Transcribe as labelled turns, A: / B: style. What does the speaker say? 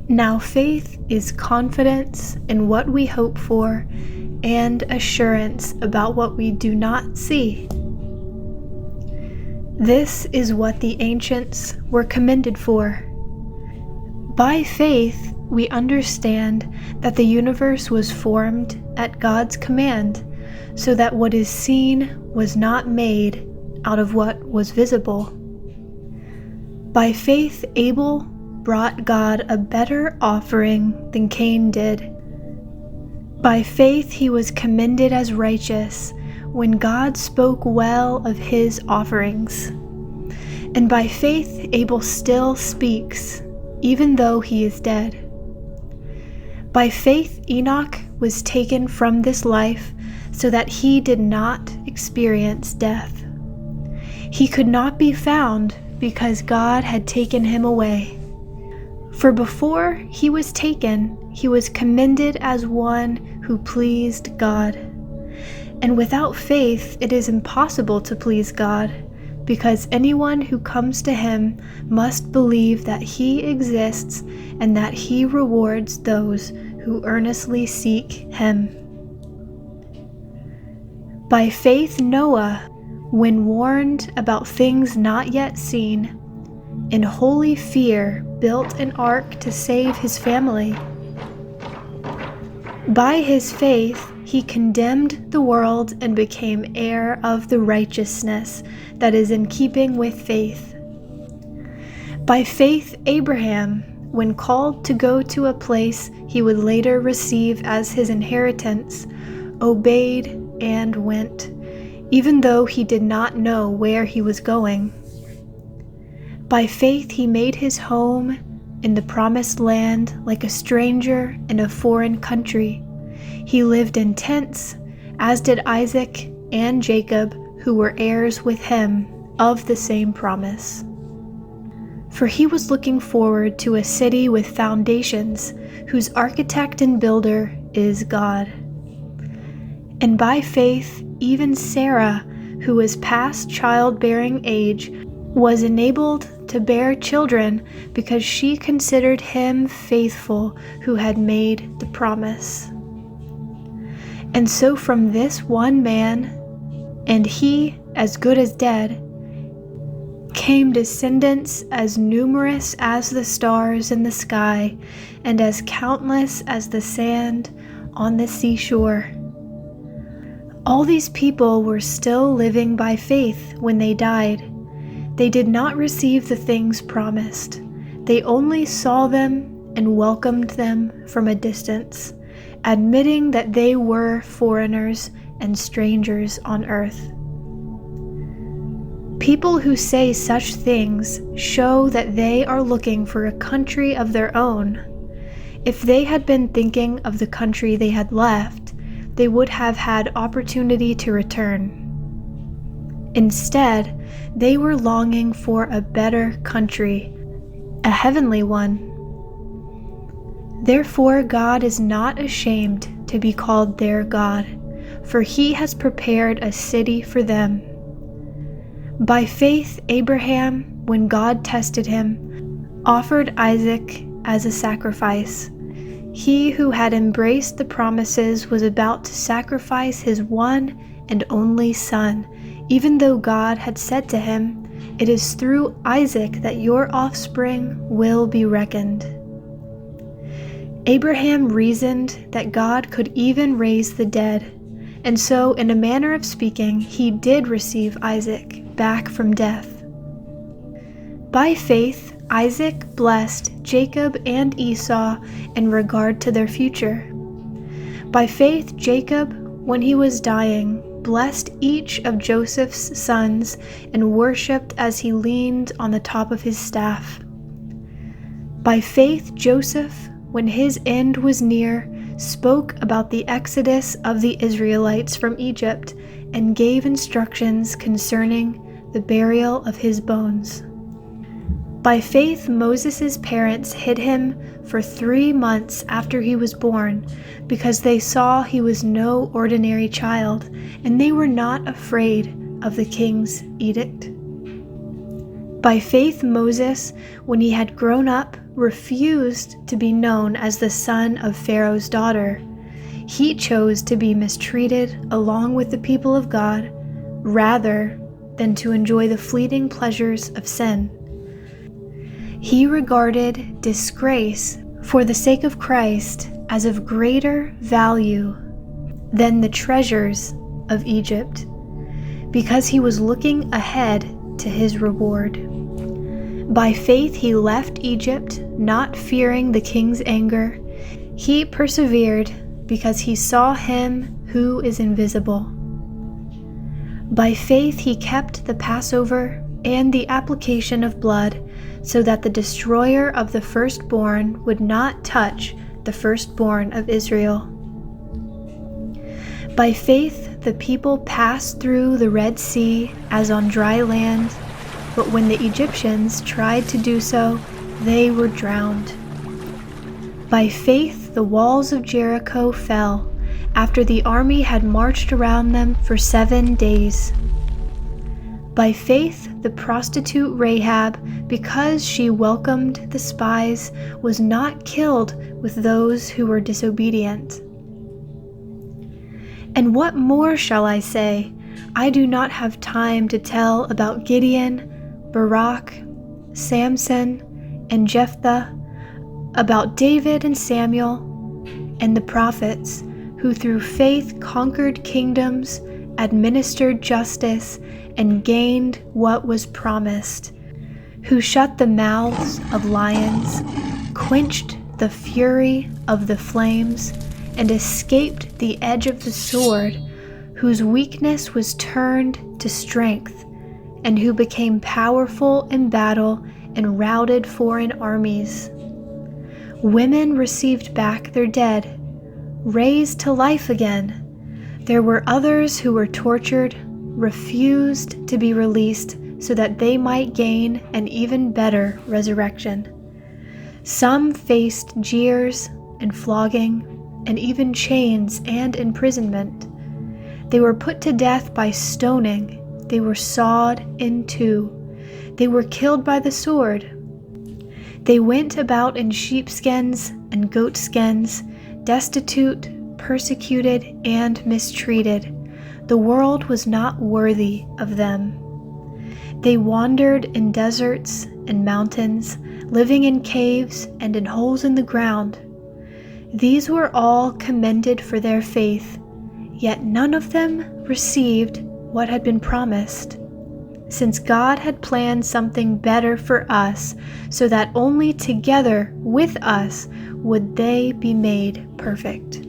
A: Now faith is confidence in what we hope for and assurance about what we do not see. This is what the ancients were commended for. By faith, we understand that the universe was formed at God's command, so that what is seen was not made out of what was visible. By faith, Abel brought God a better offering than Cain did. By faith, he was commended as righteous when God spoke well of his offerings. And by faith, Abel still speaks, even though he is dead. By faith, Enoch was taken from this life so that he did not experience death. He could not be found because God had taken him away. For before he was taken, he was commended as one who pleased God. And without faith, it is impossible to please God, because anyone who comes to him must believe that he exists and that he rewards those who earnestly seek him. By faith, Noah, when warned about things not yet seen, in holy fear built an ark to save his family. By his faith, he condemned the world and became heir of the righteousness that is in keeping with faith. By faith, Abraham, when called to go to a place he would later receive as his inheritance, obeyed and went, even though he did not know where he was going. By faith, he made his home in the promised land like a stranger in a foreign country. He lived in tents, as did Isaac and Jacob, who were heirs with him of the same promise. For he was looking forward to a city with foundations, whose architect and builder is God. And by faith, even Sarah, who was past childbearing age, was enabled to bear children because she considered him faithful who had made the promise. And so from this one man, and he as good as dead, came descendants as numerous as the stars in the sky and as countless as the sand on the seashore. All these people were still living by faith when they died. They did not receive the things promised. They only saw them and welcomed them from a distance, admitting that they were foreigners and strangers on earth. People who say such things show that they are looking for a country of their own. If they had been thinking of the country they had left, they would have had opportunity to return. Instead, they were longing for a better country, a heavenly one. Therefore, God is not ashamed to be called their God, for he has prepared a city for them. By faith, Abraham, when God tested him, offered Isaac as a sacrifice. He who had embraced the promises was about to sacrifice his one and only son, even though God had said to him, "It is through Isaac that your offspring will be reckoned." Abraham reasoned that God could even raise the dead, and so, in a manner of speaking, he did receive Isaac back from death. By faith, Isaac blessed Jacob and Esau in regard to their future. By faith, Jacob, when he was dying, blessed each of Joseph's sons and worshipped as he leaned on the top of his staff. By faith, Joseph, when his end was near, spoke about the exodus of the Israelites from Egypt and gave instructions concerning the burial of his bones. By faith, Moses' parents hid him for 3 months after he was born, because they saw he was no ordinary child, and they were not afraid of the king's edict. By faith, Moses, when he had grown up, refused to be known as the son of Pharaoh's daughter. He chose to be mistreated along with the people of God rather than to enjoy the fleeting pleasures of sin. He regarded disgrace for the sake of Christ as of greater value than the treasures of Egypt, because he was looking ahead to his reward. By faith he left Egypt, not fearing the king's anger. He persevered because he saw him who is invisible. By faith he kept the Passover and the application of blood, so that the destroyer of the firstborn would not touch the firstborn of Israel. By faith the people passed through the Red Sea as on dry land, but when the Egyptians tried to do so, they were drowned. By faith the walls of Jericho fell after the army had marched around them for 7 days. By faith the prostitute Rahab, because she welcomed the spies, was not killed with those who were disobedient. And what more shall I say? I do not have time to tell about Gideon, Barak, Samson, and Jephthah, about David and Samuel, and the prophets, who through faith conquered kingdoms, administered justice, and gained what was promised, who shut the mouths of lions, quenched the fury of the flames, and escaped the edge of the sword, whose weakness was turned to strength, and who became powerful in battle and routed foreign armies. Women received back their dead, raised to life again. There were others who were tortured, refused to be released so that they might gain an even better resurrection. Some faced jeers and flogging, and even chains and imprisonment. They were put to death by stoning. They were sawed in two. They were killed by the sword. They went about in sheepskins and goatskins, destitute, persecuted, and mistreated. The world was not worthy of them. They wandered in deserts and mountains, living in caves and in holes in the ground. These were all commended for their faith, yet none of them received what had been promised, since God had planned something better for us, so that only together with us would they be made perfect.